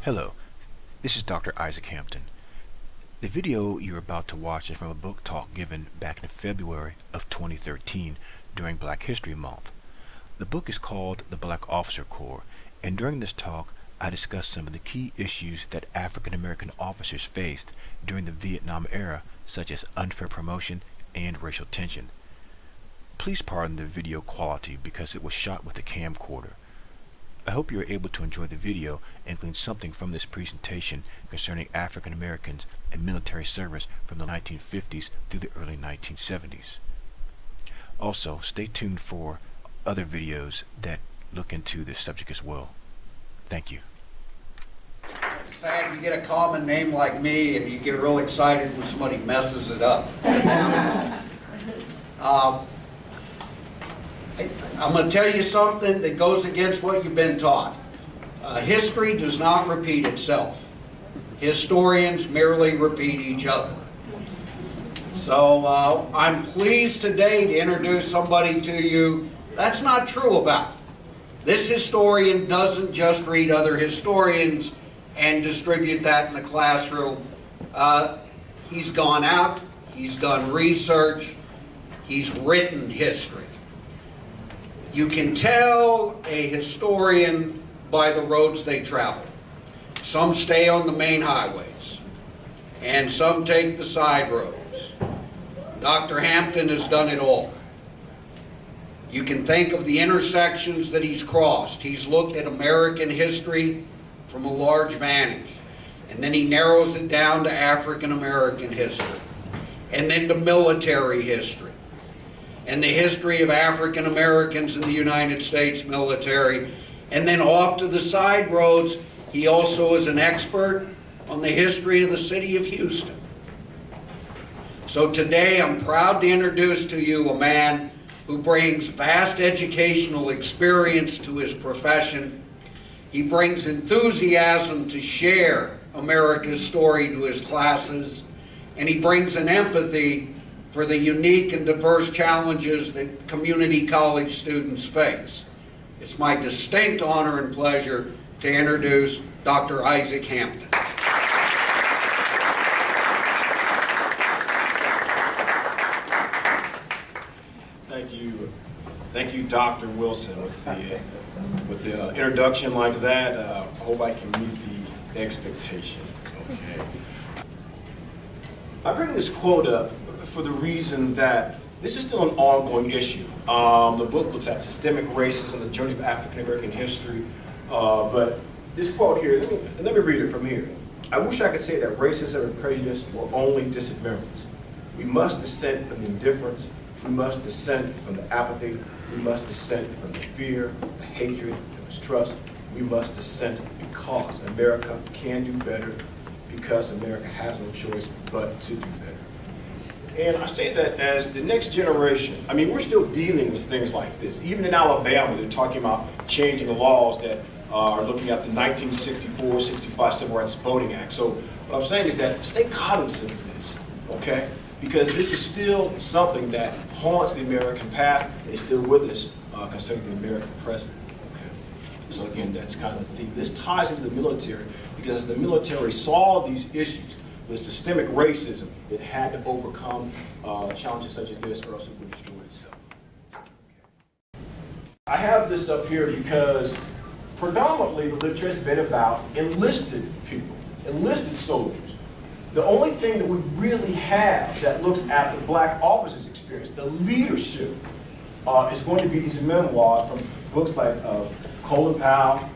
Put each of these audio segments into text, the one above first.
Hello, this is Dr. Isaac Hampton. The video you're about to watch is from a book talk given back in February of 2013 during Black History Month. The book is called The Black Officer Corps, and during this talk I discussed some of the key issues that African American officers faced during the Vietnam era, such as unfair promotion and racial tension. Please pardon the video quality because it was shot with a camcorder. I hope you are able to enjoy the video and glean something from this presentation concerning African Americans and military service from the 1950s through the early 1970s. Also, stay tuned for other videos that look into this subject as well. Thank you. It's sad you get a common name like me and you get real excited when somebody messes it up. I'm going to tell you something that goes against what you've been taught. History does not repeat itself. Historians merely repeat each other. So I'm pleased today to introduce somebody to you that's not true about it. This historian doesn't just read other historians and distribute that in the classroom. He's gone out, he's done research, he's written history. You can tell a historian by the roads they travel. Some stay on the main highways, and some take the side roads. Dr. Hampton has done it all. You can think of the intersections that he's crossed. He's looked at American history from a large vantage, and then he narrows it down to African American history, and then to military history, and the history of African Americans in the United States military. And then off to the side roads, he also is an expert on the history of the city of Houston. So today I'm proud to introduce to you a man who brings vast educational experience to his profession. He brings enthusiasm to share America's story to his classes, and he brings an empathy for the unique and diverse challenges that community college students face. It's my distinct honor and pleasure to introduce Dr. Isaac Hampton. Thank you, Dr. Wilson, with the introduction like that. I hope I can meet the expectation. Okay. I bring this quote up for the reason that this is still an ongoing issue. The book looks at systemic racism, the journey of African American history. But this quote here, let me read it from here. I wish I could say that racism and prejudice were only distant memories. We must dissent from the indifference. We must dissent from the apathy. We must dissent from the fear, the hatred, the mistrust. We must dissent because America can do better, because America has no choice but to do better. And I say that as the next generation, I mean, we're still dealing with things like this. Even in Alabama, they're talking about changing the laws that are looking at the 1964-65 Civil Rights Voting Act. So what I'm saying is that stay cognizant of this, okay? Because this is still something that haunts the American past and is still with us concerning the American present. Okay. So again, that's kind of the theme. This ties into the military because as the military saw these issues with systemic racism, it had to overcome challenges such as this or else it would destroy itself. Okay. I have this up here because predominantly the literature has been about enlisted people, enlisted soldiers. The only thing that we really have that looks at the black officers' experience, the leadership, is going to be these memoirs from books like Colin Powell,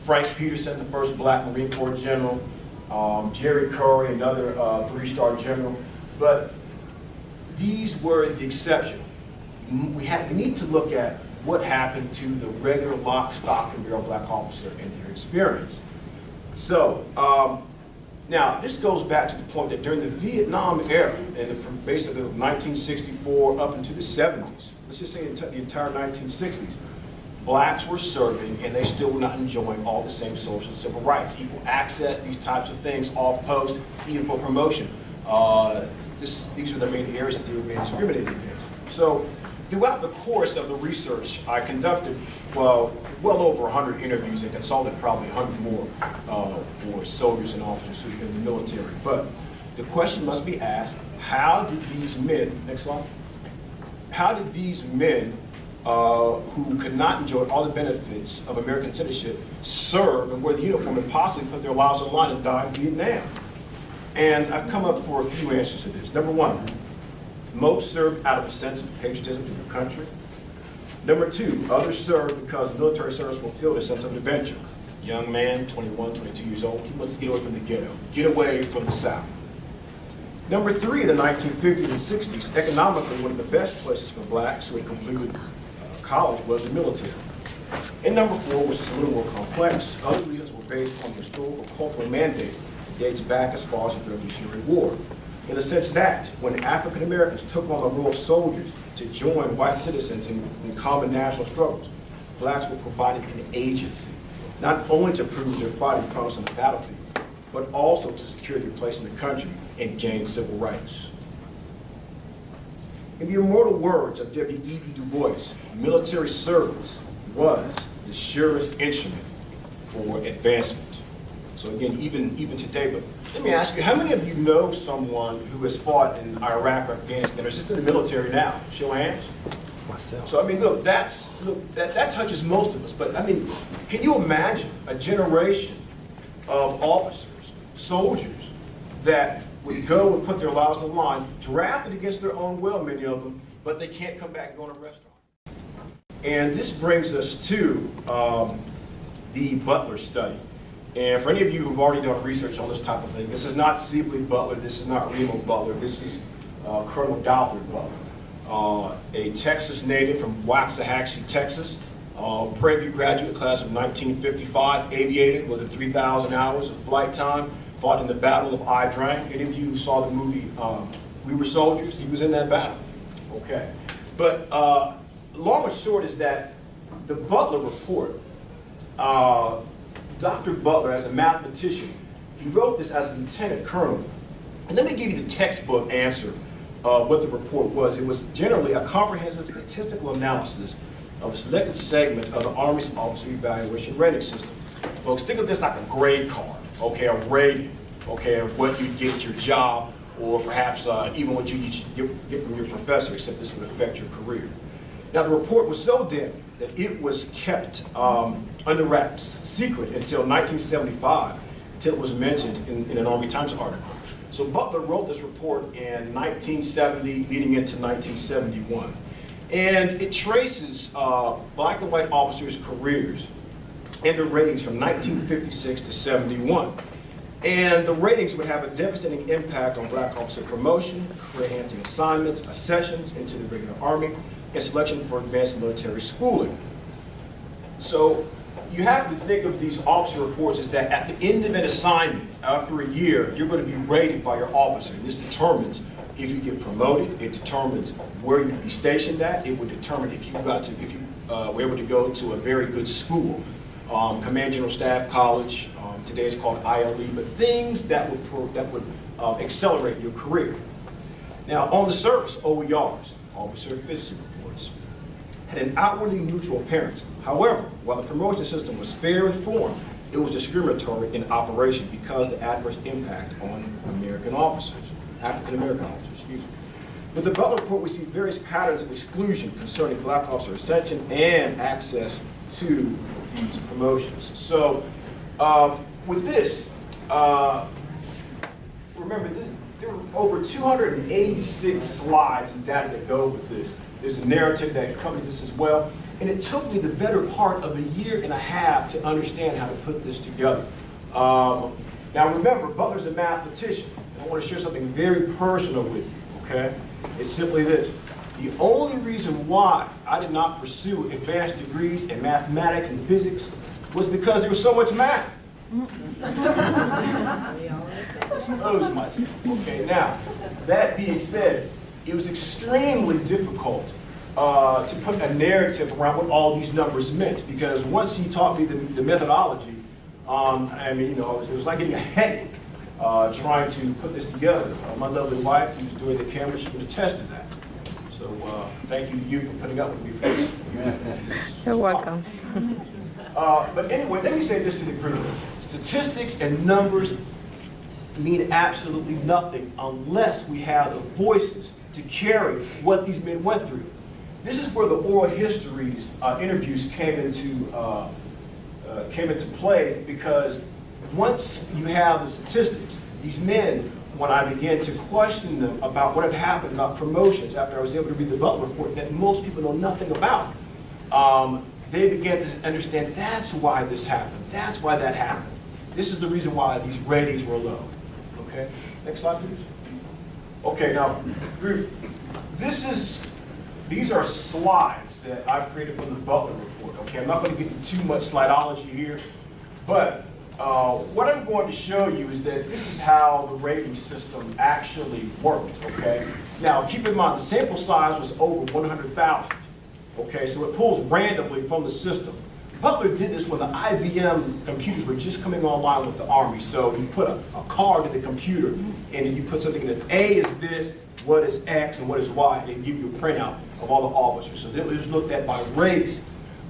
Frank Peterson, the first black Marine Corps general, Jerry Curry, another three-star general. But these were the exception. We need to look at what happened to the regular lock, stock, and barrel black officer and their experience. So, now, this goes back to the point that during the Vietnam era, and from basically 1964 up into the 70s, let's just say the entire 1960s, blacks were serving and they still were not enjoying all the same social and civil rights, equal access, these types of things, off post, even for promotion. These are the main areas that they were being discriminated against. So throughout the course of the research, I conducted, well over 100 interviews and consulted probably 100 more for soldiers and officers who've been in the military. But the question must be asked, how did these men, next slide, how did these men who could not enjoy all the benefits of American citizenship serve and wear the uniform and possibly put their lives on the line and die in Vietnam? And I've come up for a few answers to this. Number one, most served out of a sense of patriotism to their country. Number two, others served because military service fulfilled a sense of adventure. Young man, 21, 22 years old, he wants to get away from the ghetto, get away from the South. Number three, in the 1950s and 60s, economically, one of the best places for blacks who had completed college was the military. And number four, which is a little more complex, other reasons were based on the historical cultural mandate that dates back as far as the Revolutionary War. In the sense that when African Americans took on the role of soldiers to join white citizens in common national struggles, blacks were provided an agency, not only to prove their fighting prowess on the battlefield, but also to secure their place in the country and gain civil rights. In the immortal words of W.E.B. Du Bois, military service was the surest instrument for advancement. So again, even today, but let me ask you, how many of you know someone who has fought in Iraq or Afghanistan or is just in the military now? Show of hands. Myself. So I mean, look, that touches most of us. But I mean, can you imagine a generation of officers, soldiers, that would go and put their lives on the line, drafted against their own will, many of them, but they can't come back and go to a restaurant? And this brings us to the Butler study. And for any of you who've already done research on this type of thing, this is not Sibley Butler, this is not Remo Butler, this is Colonel Doubtford Butler, a Texas native from Waxahachie, Texas, Prairie View graduate class of 1955, aviated with 3,000 hours of flight time, fought in the Battle of Ia Drang. Any of you who saw the movie We Were Soldiers, he was in that battle. Okay. But long and short is that the Butler report, Dr. Butler, as a mathematician, he wrote this as a lieutenant colonel. And let me give you the textbook answer of what the report was. It was generally a comprehensive statistical analysis of a selected segment of the Army's officer evaluation rating system. Folks, think of this like a grade card, okay, a rating, okay, of what you get at your job, or perhaps even what you get from your professor, except this would affect your career. Now, the report was so dim that it was kept under wraps, secret, until 1975, until it was mentioned in an Army Times article. So Butler wrote this report in 1970, leading into 1971. And it traces black and white officers' careers and their ratings from 1956 to 71. And the ratings would have a devastating impact on black officer promotion, career-enhancing assignments, accessions into the regular Army, and selection for advanced military schooling. So you have to think of these officer reports as that at the end of an assignment, after a year, you're going to be rated by your officer. This determines if you get promoted. It determines where you'd be stationed at. It would determine if you were able to go to a very good school, Command General Staff College. Today it's called ILE, but things that would accelerate your career. Now, on the surface, OERs, officer efficiency reports, had an outwardly neutral appearance. However, while the promotion system was fair in form, it was discriminatory in operation because of the adverse impact on American officers, African American officers, excuse me. With the Butler report, we see various patterns of exclusion concerning black officer ascension and access to these promotions. So, with this, remember, there were over 286 slides and data that go with this. There's a narrative that accompanies this as well. And it took me the better part of a year and a half to understand how to put this together. Now remember, Butler's a mathematician. And I want to share something very personal with you, okay? It's simply this. The only reason why I did not pursue advanced degrees in mathematics and physics was because there was so much math. Expose myself. Okay, now, that being said, it was extremely difficult to put a narrative around what all these numbers meant, because once he taught me the methodology, I mean, you know, it was like getting a headache trying to put this together. My lovely wife, who's doing the camera, she would attest to that. So thank you to you for putting up with me for this. You're welcome. But anyway, let me say this to the group. Statistics and numbers mean absolutely nothing unless we have the voices to carry what these men went through. This is where the oral histories interviews came into play, because once you have the statistics, these men, when I began to question them about what had happened about promotions after I was able to read the Butler report that most people know nothing about, they began to understand that's why this happened, that's why that happened. This is the reason why these ratings were low. Okay, next slide, please. Okay, now, group, these are slides that I've created from the Butler report. Okay, I'm not going to get into too much slideology here, but what I'm going to show you is that this is how the rating system actually worked. Okay, now keep in mind the sample size was over 100,000. Okay, so it pulls randomly from the system. Butler did this when the IBM computers were just coming online with the Army. So you put a card in the computer, and then you put something in it. A is this, what is X, and what is Y, and they give you a printout of all the officers. So it was looked at by race,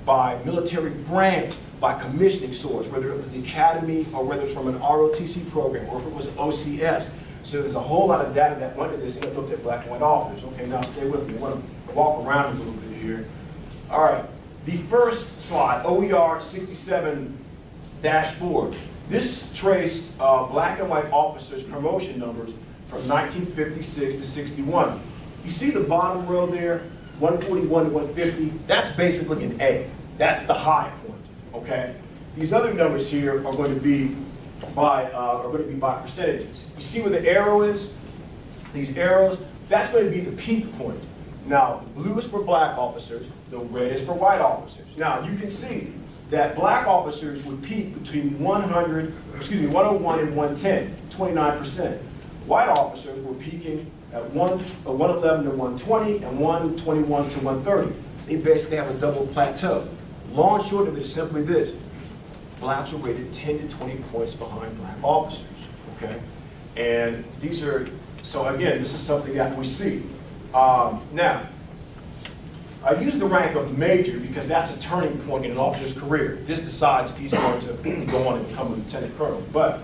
by military branch, by commissioning source, whether it was the academy or whether it's from an ROTC program or if it was OCS. So there's a whole lot of data that went into this, and it looked at black and white officers. Okay, now stay with me. I want to walk around a little bit here. All right. The first slide, OER 67-4. This traced black and white officers' promotion numbers from 1956 to 61. You see the bottom row there, 141 to 150? That's basically an A. That's the high point, okay? These other numbers here are going to be by percentages. You see where the arrow is? These arrows, that's going to be the peak point. Now, the blue is for black officers, the red is for white officers. Now, you can see that black officers would peak between 101 and 110, 29%. White officers were peaking at 111 to 120 and 121 to 130. They basically have a double plateau. Long and short of it is simply this. Blacks are rated 10 to 20 points behind black officers, okay? And these are, so again, this is something that we see. Now, I use the rank of major because that's a turning point in an officer's career. This decides if he's going to go on and become a lieutenant colonel. But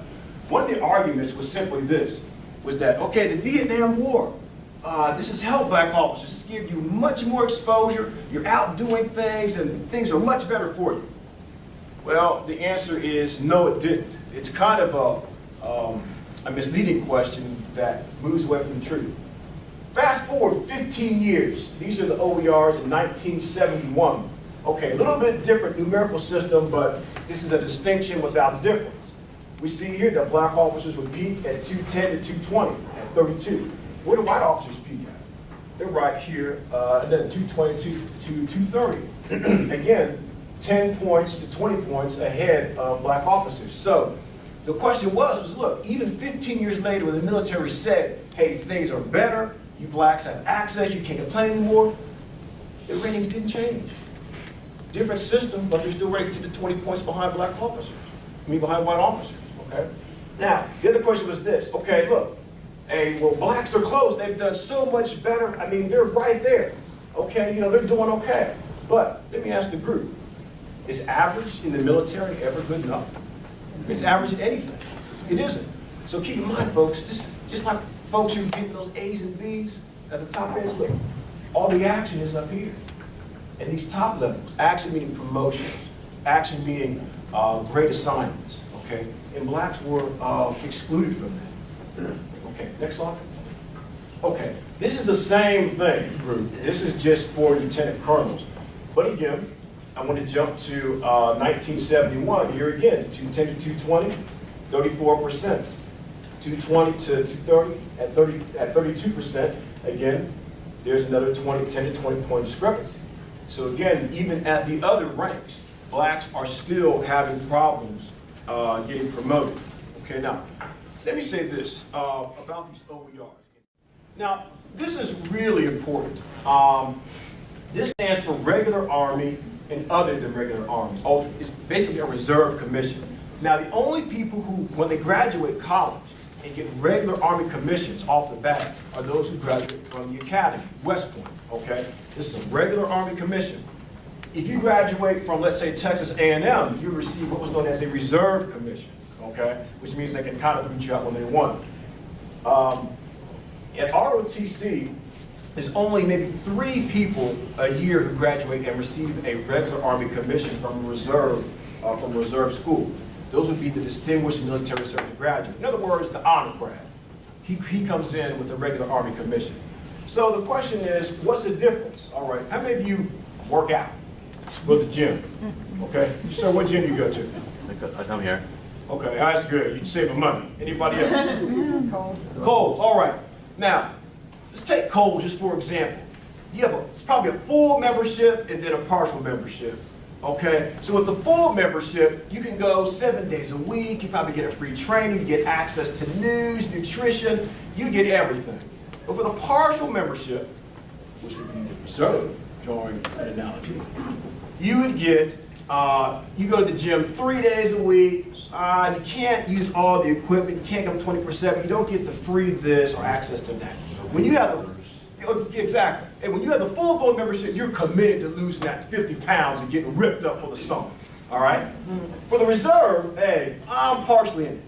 one of the arguments was simply this, was that, okay, the Vietnam War, this has helped black officers. This gives you much more exposure, you're out doing things, and things are much better for you. Well, the answer is no, it didn't. It's kind of a misleading question that moves away from the truth. Fast forward 15 years. These are the OERs in 1971. Okay, a little bit different numerical system, but this is a distinction without a difference. We see here that black officers would peak at 210 to 220 at 32. Where do white officers peak at? They're right here, and then 220 to 230. Again, 10 points to 20 points ahead of black officers. So the question was look, even 15 years later when the military said, hey, things are better, you blacks have access, you can't complain anymore, the ratings didn't change. Different system, but they're still rated 10 to 20 points behind black officers. Behind white officers, okay? Now, the other question was this, okay, look, hey, well, blacks are close, they've done so much better, I mean, they're right there, okay, you know, they're doing okay. But let me ask the group, is average in the military ever good enough? It's average in anything. It isn't. So keep in mind, folks, this, just like folks who are getting those A's and B's at the top ends, look, all the action is up here. And these top levels, action meaning promotions, action meaning great assignments, okay? And blacks were excluded from that. Okay, next slide. Okay, this is the same thing, group. This is just for lieutenant colonels. But again, I want to jump to 1971. Here again, 210 to 220, 34%. 220 to 230 at 32%. Again, there's another 10 to 20 point discrepancy. So again, even at the other ranks, blacks are still having problems getting promoted. Okay, now, let me say this about these OERs. Now, this is really important. This stands for Regular Army and Other than Regular Army. It's basically a reserve commission. Now, the only people who, when they graduate college, and get regular Army commissions off the bat are those who graduate from the academy, West Point, okay? This is a regular Army commission. If you graduate from, let's say, Texas A&M, you receive what was known as a reserve commission, okay? Which means they can kind of boot you out when they want. At ROTC, there's only maybe 3 people a year who graduate and receive a regular Army commission from reserve school. Those would be the distinguished military service graduate. In other words, the honor grad. He comes in with a regular Army commission. So the question is, what's the difference? All right, how many of you work out? Go to the gym. Okay, so what gym you go to? I come here. Okay, that's good. You're saving money. Anybody else? Kohl's. All right. Now, let's take Kohl's just for example. You have it's probably a full membership and then a partial membership. Okay, so with the full membership, you can go 7 days a week. You probably get a free training. You get access to news, nutrition. You get everything. But for the partial membership, which would be the reserve, drawing an analogy, you would get, you go to the gym 3 days a week. You can't use all the equipment. You can't come 24/7. You don't get the free this or access to that. When you have the exactly. And when you have the full-blown membership, you're committed to losing that 50 pounds and getting ripped up for the summer. All right? For the reserve, hey, I'm partially in it.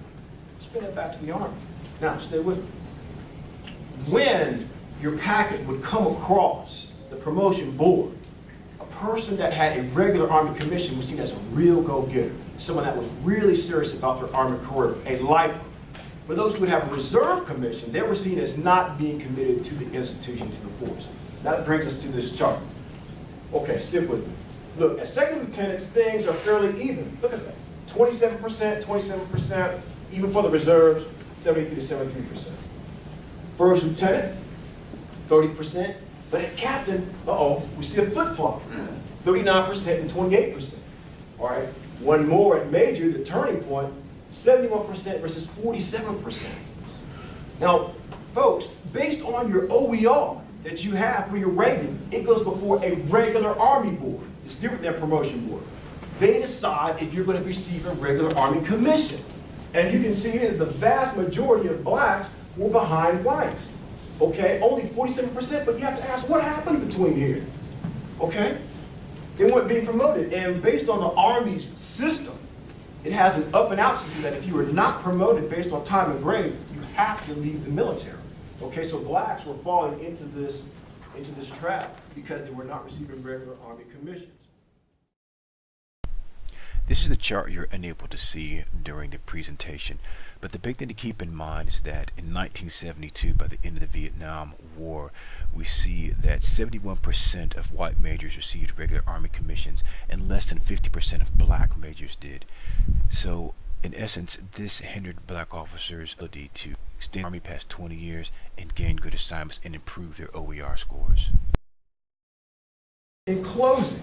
Spin that back to the Army. Now, stay with me. When your packet would come across the promotion board, a person that had a regular Army commission was seen as a real go-getter, someone that was really serious about their Army career, a lifer. For those who would have a reserve commission, they were seen as not being committed to the institution, to the force. That brings us to this chart. Okay, stick with me. Look, as second lieutenants, things are fairly even. Look at that. 27%, 27%, even for the reserves, 73 to 73%. First lieutenant, 30%. But at captain, we see a flip-flop. 39% and 28%. All right, one more at major, the turning point, 71% versus 47%. Now, folks, based on your OER that you have for your rating, it goes before a regular Army board. It's different than a promotion board. They decide if you're going to receive a regular Army commission. And you can see here that the vast majority of blacks were behind whites. Okay, only 47%, but you have to ask what happened between here. Okay? They weren't being promoted. And based on the Army's system, it has an up and out system that if you are not promoted based on time and grade, you have to leave the military. Okay, so blacks were falling into this trap because they were not receiving regular Army commissions. This is the chart you're unable to see during the presentation, but the big thing to keep in mind is that in 1972, by the end of the Vietnam War, we see that 71% of white majors received regular Army commissions and less than 50% of black majors did. So in essence, this hindered black officers' ability to extend the Army past 20 years and gain good assignments and improve their OER scores. In closing,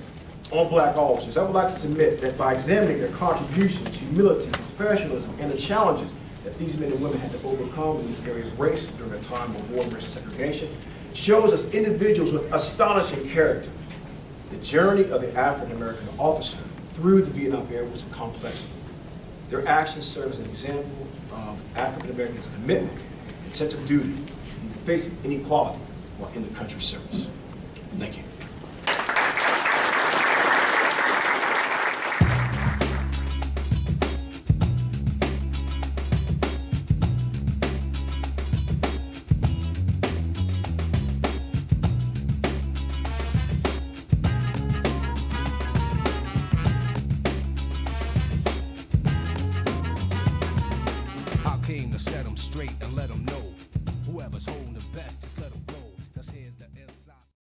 on black officers, I would like to submit that by examining their contributions, humility, professionalism, and the challenges that these men and women had to overcome in the area of race during a time of war versus segregation, shows us individuals with astonishing character. The journey of the African American officer through the Vietnam era was a complex one. Their actions serve as an example of African Americans' commitment and sense of duty in the face of inequality while in the country's service. Thank you. I came to set them straight and let them know